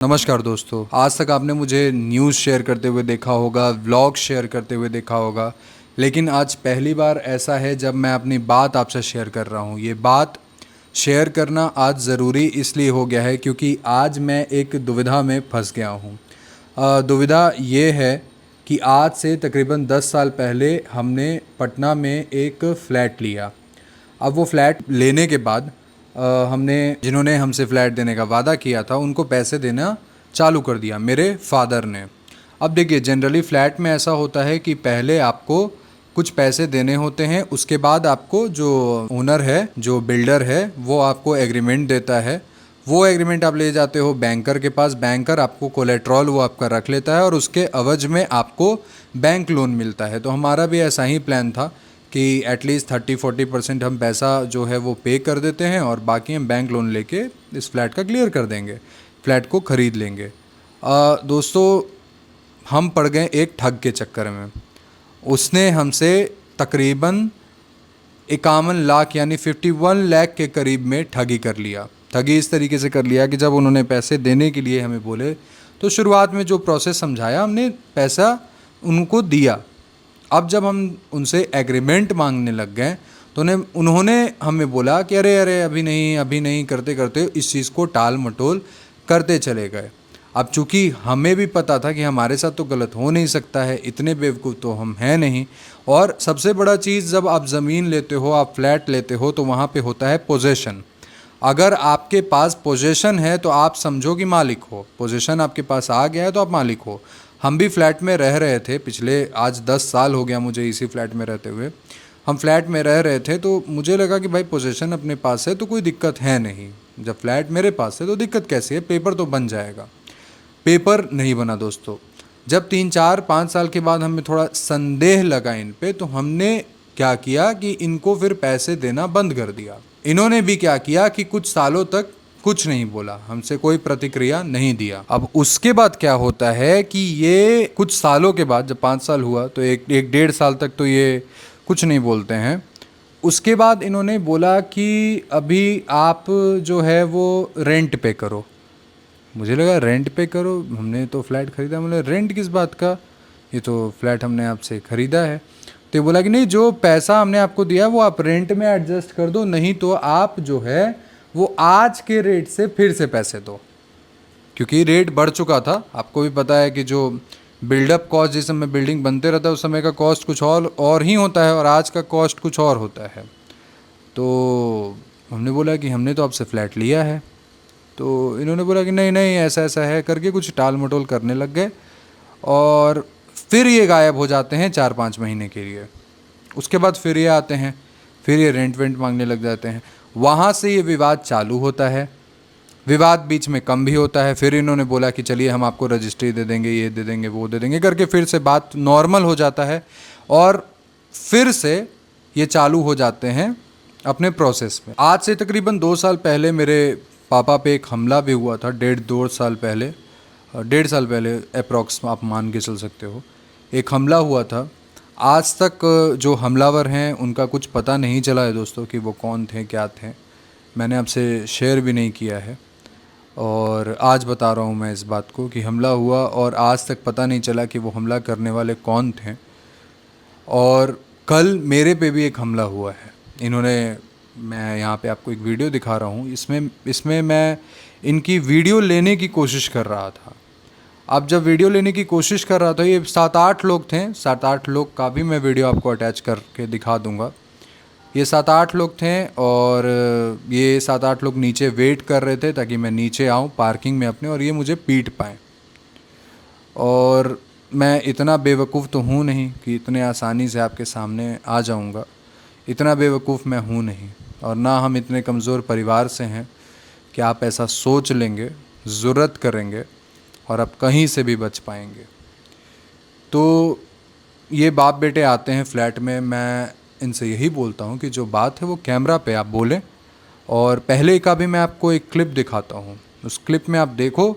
नमस्कार दोस्तों। आज तक आपने मुझे न्यूज़ शेयर करते हुए देखा होगा, व्लॉग शेयर करते हुए देखा होगा, लेकिन आज पहली बार ऐसा है जब मैं अपनी बात आपसे शेयर कर रहा हूँ। ये बात शेयर करना आज ज़रूरी इसलिए हो गया है क्योंकि आज मैं एक दुविधा में फंस गया हूँ। दुविधा ये है कि आज से तकरीबन 10 साल पहले हमने पटना में एक फ़्लैट लिया। अब वो फ्लैट लेने के बाद हमने जिन्होंने हमसे फ़्लैट देने का वादा किया था उनको पैसे देना चालू कर दिया, मेरे फादर ने। अब देखिए, जनरली फ़्लैट में ऐसा होता है कि पहले आपको कुछ पैसे देने होते हैं, उसके बाद आपको जो ओनर है, जो बिल्डर है, वो आपको एग्रीमेंट देता है। वो एग्रीमेंट आप ले जाते हो बैंकर के पास, बैंकर आपको कोलेट्रॉल वो आपका रख लेता है और उसके एवज में आपको बैंक लोन मिलता है। तो हमारा भी ऐसा ही प्लान था कि एटलीस्ट 30-40% हम पैसा जो है वो पे कर देते हैं और बाकी हम बैंक लोन लेके इस फ्लैट का क्लियर कर देंगे, फ्लैट को ख़रीद लेंगे। दोस्तों, हम पड़ गए एक ठग के चक्कर में। उसने हमसे तकरीबन 51 लाख यानी 51 लाख के करीब में ठगी कर लिया। ठगी इस तरीके से कर लिया कि जब उन्होंने पैसे देने के लिए हमें बोले तो शुरुआत में जो प्रोसेस समझाया हमने पैसा उनको दिया। अब जब हम उनसे एग्रीमेंट मांगने लग गए तो उन्होंने हमें बोला कि अरे अरे अभी नहीं करते करते इस चीज़ को टाल मटोल करते चले गए। अब चूँकि हमें भी पता था कि हमारे साथ तो गलत हो नहीं सकता है, इतने बेवकूफ़ तो हम हैं नहीं। और सबसे बड़ा चीज़, जब आप ज़मीन लेते हो, आप फ्लैट लेते हो, तो वहाँ पे होता है पोजेशन। अगर आपके पास पोजेशन है तो आप समझो कि मालिक हो। पोजेशन आपके पास आ गया है तो आप मालिक हो। हम भी फ्लैट में रह रहे थे पिछले, आज 10 साल हो गया मुझे इसी फ्लैट में रहते हुए। हम फ्लैट में रह रहे थे तो मुझे लगा कि भाई पोजेशन अपने पास है तो कोई दिक्कत है नहीं। जब फ्लैट मेरे पास है तो दिक्कत कैसी है, पेपर तो बन जाएगा। पेपर नहीं बना दोस्तों। जब 3-4-5 साल के बाद हमें थोड़ा संदेह लगा इन पे, तो हमने क्या किया कि इनको फिर पैसे देना बंद कर दिया। इन्होंने भी क्या किया कि कुछ सालों तक कुछ नहीं बोला, हमसे कोई प्रतिक्रिया नहीं दिया। अब उसके बाद क्या होता है कि ये कुछ सालों के बाद, जब 5 साल हुआ तो एक 1.5 साल तक तो ये कुछ नहीं बोलते हैं। उसके बाद इन्होंने बोला कि अभी आप जो है वो रेंट पे करो। मुझे लगा रेंट पे करो, हमने तो फ्लैट ख़रीदा। मतलब रेंट किस बात का, ये तो फ्लैट हमने आपसे ख़रीदा है। तो ये बोला कि नहीं, जो पैसा हमने आपको दिया वो आप रेंट में एडजस्ट कर दो, नहीं तो आप जो है वो आज के रेट से फिर से पैसे दो। क्योंकि रेट बढ़ चुका था, आपको भी पता है कि जो बिल्डअप कॉस्ट, जिस समय बिल्डिंग बनते रहता है उस समय का कॉस्ट कुछ और ही होता है और आज का कॉस्ट कुछ और होता है। तो हमने बोला कि हमने तो आपसे फ़्लैट लिया है। तो इन्होंने बोला कि नहीं नहीं ऐसा ऐसा है करके कुछ टाल मटोल करने लग गए और फिर ये गायब हो जाते हैं 4-5 महीने के लिए। उसके बाद फिर ये आते हैं, फिर ये रेंट वेंट मांगने लग जाते हैं। वहाँ से ये विवाद चालू होता है। विवाद बीच में कम भी होता है। फिर इन्होंने बोला कि चलिए हम आपको रजिस्ट्री दे देंगे, ये दे देंगे, वो दे देंगे करके फिर से बात नॉर्मल हो जाता है और फिर से ये चालू हो जाते हैं अपने प्रोसेस में। आज से तकरीबन 2 साल पहले मेरे पापा पे एक हमला भी हुआ था। 1.5-2 साल पहले, 1.5 साल पहले अप्रॉक्स आप मान के चल सकते हो, एक हमला हुआ था। आज तक जो हमलावर हैं उनका कुछ पता नहीं चला है दोस्तों कि वो कौन थे, क्या थे। मैंने आपसे शेयर भी नहीं किया है और आज बता रहा हूँ मैं इस बात को कि हमला हुआ और आज तक पता नहीं चला कि वो हमला करने वाले कौन थे। और कल मेरे पे भी एक हमला हुआ है। इन्होंने, मैं यहाँ पे आपको एक वीडियो दिखा रहा हूँ, इसमें मैं इनकी वीडियो लेने की कोशिश कर रहा था। अब जब वीडियो लेने की कोशिश कर रहा था, ये 7-8 लोग थे, 7-8 लोग का भी मैं वीडियो आपको अटैच करके दिखा दूँगा। ये 7-8 लोग थे और ये 7-8 लोग नीचे वेट कर रहे थे ताकि मैं नीचे आऊँ पार्किंग में अपने और ये मुझे पीट पाएँ। और मैं इतना बेवकूफ़ तो हूँ नहीं कि इतने आसानी से आपके सामने आ जाऊँगा। इतना बेवकूफ़ मैं हूँ नहीं, और ना हम इतने कमज़ोर परिवार से हैं कि आप ऐसा सोच लेंगे, ज़ुर्रत करेंगे और आप कहीं से भी बच पाएंगे। तो ये बाप बेटे आते हैं फ्लैट में, मैं इनसे यही बोलता हूँ कि जो बात है वो कैमरा पे आप बोलें। और पहले का भी मैं आपको एक क्लिप दिखाता हूँ, उस क्लिप में आप देखो।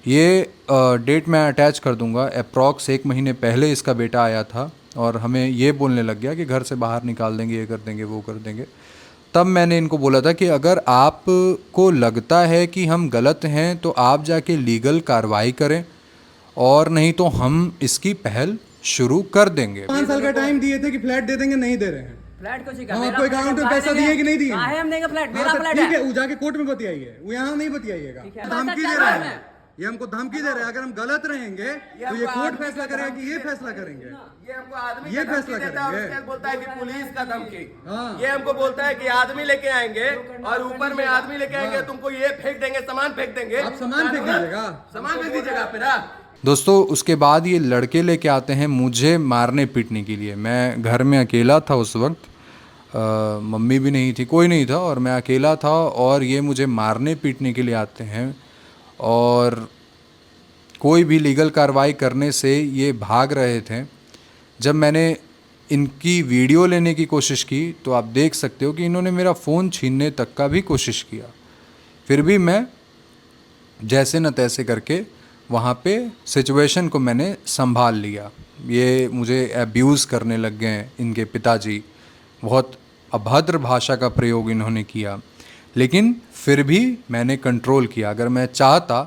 ये डेट मैं अटैच कर दूँगा। अप्रॉक्स 1 महीने पहले इसका बेटा आया था और हमें ये बोलने लग गया कि घर से बाहर निकाल देंगे, ये कर देंगे, वो कर देंगे। तब मैंने इनको बोला था कि अगर आपको लगता है कि हम गलत हैं तो आप जाके लीगल कार्रवाई करें, और नहीं तो हम इसकी पहल शुरू कर देंगे। 5 साल का टाइम दिए थे कि फ्लैट दे देंगे, नहीं दे रहे हैं। फ्लैट को हम आपको अकाउंट में पैसा दिए कि नहीं दिए? है हम देंगे फ्लैट, मेरा हाँ, तो फ्लैट ठीक है। है, वो जाके कोर्ट में बतियाइए, वो यहाँ नहीं बतियाइएगा। धमकी दे रहे हैं, ये हमको धमकी दे रहे हैं। अगर हम गलत रहेंगे तो ये कोर्ट फैसला करेगा कि ये फैसला करेंगे, ये हमको आदमी ये का धमकी फैसला देता है और करेंगे। उसके बाद बोलता है कि पुलिस का धमकी। हाँ। ये हमको बोलता है कि आदमी लेके आएंगे और ऊपर में आदमी लेके आएंगे, तुमको ये फेंक देंगे, सामान फेंक देंगे। आप सामान फेंक दीजिएगा, सामान फेंक दीजिएगा आप मेरा। दोस्तों उसके बाद ये लड़के लेके आते हैं मुझे मारने पीटने के लिए। मैं घर में अकेला था उस वक्त, मम्मी भी नहीं थी, कोई नहीं था, और मैं अकेला था, और ये मुझे मारने पीटने के लिए आते हैं। और कोई भी लीगल कार्रवाई करने से ये भाग रहे थे। जब मैंने इनकी वीडियो लेने की कोशिश की तो आप देख सकते हो कि इन्होंने मेरा फ़ोन छीनने तक का भी कोशिश किया। फिर भी मैं जैसे न तैसे करके वहाँ पे सिचुएशन को मैंने संभाल लिया। ये मुझे अब्यूज़ करने लग गए इनके पिताजी, बहुत अभद्र भाषा का प्रयोग इन्होंने किया, लेकिन फिर भी मैंने कंट्रोल किया। अगर मैं चाहता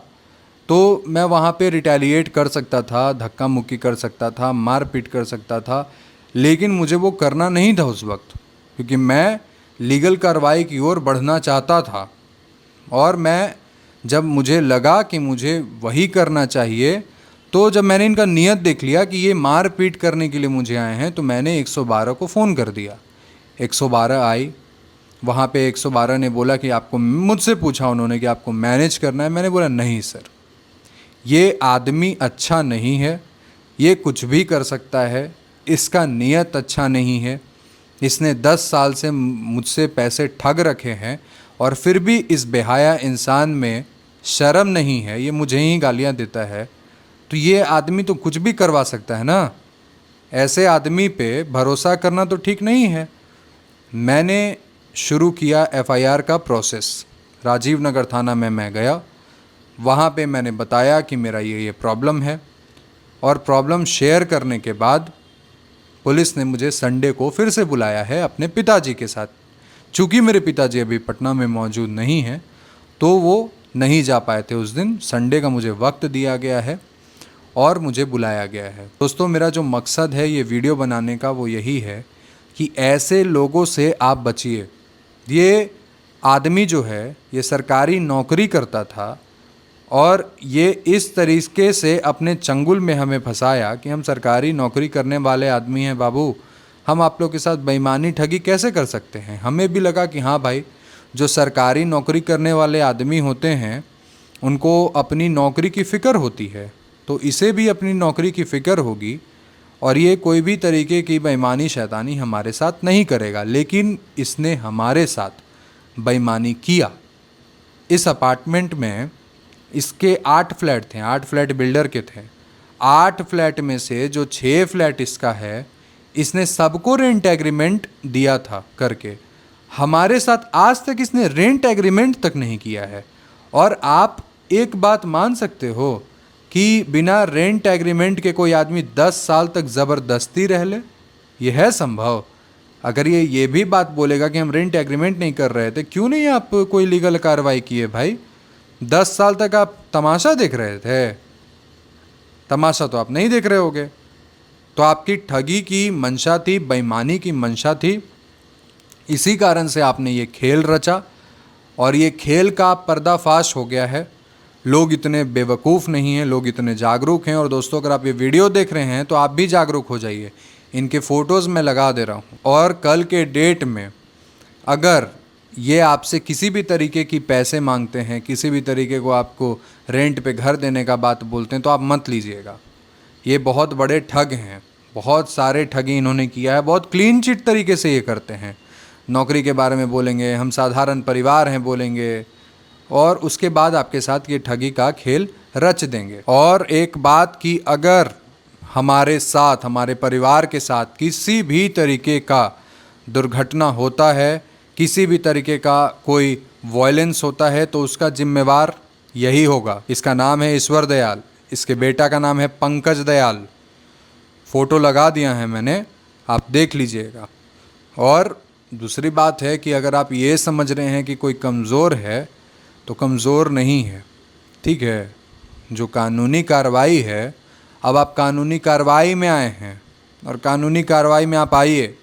तो मैं वहाँ पे रिटेलिएट कर सकता था, धक्का मुक्की कर सकता था, मार पीट कर सकता था, लेकिन मुझे वो करना नहीं था उस वक्त, क्योंकि मैं लीगल कार्रवाई की ओर बढ़ना चाहता था। और मैं जब मुझे लगा कि मुझे वही करना चाहिए, तो जब मैंने इनका नियत देख लिया कि ये मार पीट करने के लिए मुझे आए हैं, तो मैंने 112 को फ़ोन कर दिया। 112 आई, वहाँ पे 112 ने बोला कि आपको, मुझसे पूछा उन्होंने कि आपको मैनेज करना है। मैंने बोला नहीं सर, ये आदमी अच्छा नहीं है, ये कुछ भी कर सकता है, इसका नियत अच्छा नहीं है, इसने 10 साल से मुझसे पैसे ठग रखे हैं, और फिर भी इस बेहाया इंसान में शर्म नहीं है, ये मुझे ही गालियाँ देता है, तो ये आदमी तो कुछ भी करवा सकता है ना। ऐसे आदमी पे भरोसा करना तो ठीक नहीं है। मैंने शुरू किया एफआईआर का प्रोसेस। राजीव नगर थाना में मैं गया, वहाँ पे मैंने बताया कि मेरा ये प्रॉब्लम है, और प्रॉब्लम शेयर करने के बाद पुलिस ने मुझे संडे को फिर से बुलाया है अपने पिताजी के साथ। चूँकि मेरे पिताजी अभी पटना में मौजूद नहीं हैं, तो वो नहीं जा पाए थे उस दिन। संडे का मुझे वक्त दिया गया है और मुझे बुलाया गया है। दोस्तों मेरा जो मकसद है ये वीडियो बनाने का वो यही है कि ऐसे लोगों से आप बचिए। ये आदमी जो है ये सरकारी नौकरी करता था, और ये इस तरीके से अपने चंगुल में हमें फंसाया कि हम सरकारी नौकरी करने वाले आदमी हैं बाबू, हम आप लोग के साथ बेईमानी ठगी कैसे कर सकते हैं। हमें भी लगा कि हाँ भाई, जो सरकारी नौकरी करने वाले आदमी होते हैं उनको अपनी नौकरी की फ़िक्र होती है, तो इसे भी अपनी नौकरी की फ़िक्र होगी, और ये कोई भी तरीके की बेईमानी शैतानी हमारे साथ नहीं करेगा। लेकिन इसने हमारे साथ बेईमानी किया। इस अपार्टमेंट में इसके 8 फ्लैट थे, 8 फ्लैट बिल्डर के थे। 8 फ्लैट में से जो 6 फ्लैट इसका है, इसने सबको रेंट एग्रीमेंट दिया था करके। हमारे साथ आज तक इसने रेंट एग्रीमेंट तक नहीं किया है। और आप एक बात मान सकते हो कि बिना रेंट एग्रीमेंट के कोई आदमी 10 साल तक ज़बरदस्ती रह ले? यह है संभव? अगर ये भी बात बोलेगा कि हम रेंट एग्रीमेंट नहीं कर रहे थे, क्यों नहीं आप कोई लीगल कार्रवाई किए भाई? 10 साल तक आप तमाशा देख रहे थे? तमाशा तो आप नहीं देख रहे होगे। तो आपकी ठगी की मंशा थी, बेईमानी की मंशा थी, इसी कारण से आपने ये खेल रचा, और ये खेल का पर्दाफाश हो गया है। लोग इतने बेवकूफ़ नहीं हैं, लोग इतने जागरूक हैं। और दोस्तों अगर आप ये वीडियो देख रहे हैं तो आप भी जागरूक हो जाइए। इनके फ़ोटोज़ मैं लगा दे रहा हूँ, और कल के डेट में अगर ये आपसे किसी भी तरीके की पैसे मांगते हैं, किसी भी तरीके को आपको रेंट पे घर देने का बात बोलते हैं, तो आप मत लीजिएगा। ये बहुत बड़े ठग हैं, बहुत सारे ठगी इन्होंने किया है, बहुत क्लीन चिट तरीके से ये करते हैं। नौकरी के बारे में बोलेंगे, हम साधारण परिवार हैं बोलेंगे, और उसके बाद आपके साथ ये ठगी का खेल रच देंगे। और एक बात कि अगर हमारे साथ, हमारे परिवार के साथ किसी भी तरीके का दुर्घटना होता है, किसी भी तरीके का कोई वायलेंस होता है, तो उसका जिम्मेवार यही होगा। इसका नाम है ईश्वर दयाल, इसके बेटा का नाम है पंकज दयाल। फ़ोटो लगा दिया है मैंने, आप देख लीजिएगा। और दूसरी बात है कि अगर आप ये समझ रहे हैं कि कोई कमज़ोर है तो कमज़ोर नहीं है, ठीक है। जो कानूनी कार्रवाई है, अब आप कानूनी कार्रवाई में आए हैं और कानूनी कार्रवाई में आप आइए,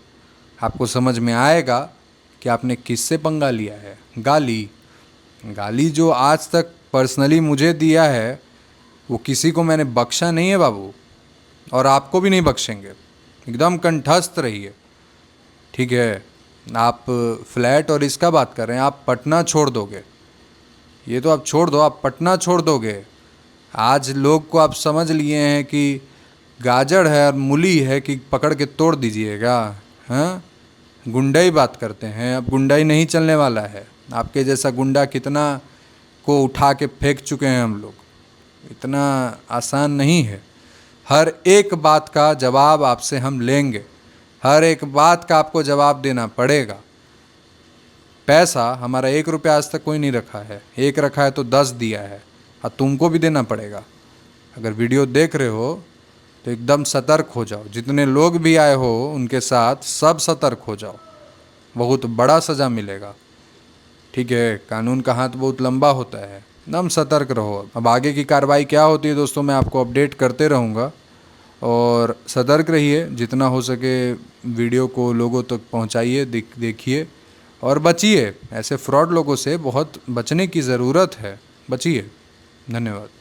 आपको समझ में आएगा कि आपने किससे पंगा लिया है। गाली जो आज तक पर्सनली मुझे दिया है वो किसी को मैंने बख्शा नहीं है बाबू, और आपको भी नहीं बख्शेंगे। एकदम कंठस्थ रहिए, ठीक है। आप फ्लैट और इसका बात कर रहे हैं, आप पटना छोड़ दोगे, ये तो आप छोड़ दो, आप पटना छोड़ दोगे। आज लोग को आप समझ लिए हैं कि गाजर है और मूली है कि पकड़ के तोड़ दीजिएगा, हाँ। गुंडाई बात करते हैं, अब गुंडाई नहीं चलने वाला है। आपके जैसा गुंडा कितना को उठा के फेंक चुके हैं हम लोग, इतना आसान नहीं है। हर एक बात का जवाब आपसे हम लेंगे, हर एक बात का आपको जवाब देना पड़ेगा। पैसा हमारा 1 रुपया आज तक कोई नहीं रखा है, 1 रखा है तो 10 दिया है, और तुमको भी देना पड़ेगा। अगर वीडियो देख रहे हो तो एकदम सतर्क हो जाओ, जितने लोग भी आए हो उनके साथ सब सतर्क हो जाओ, बहुत बड़ा सज़ा मिलेगा, ठीक है। कानून का हाथ बहुत लंबा होता है, एकदम सतर्क रहो। अब आगे की कार्रवाई क्या होती है दोस्तों, मैं आपको अपडेट करते रहूँगा, और सतर्क रहिए, जितना हो सके वीडियो को लोगों तक पहुँचाइए, देखिए और बचिए। ऐसे फ्रॉड लोगों से बहुत बचने की ज़रूरत है, बचिए। धन्यवाद।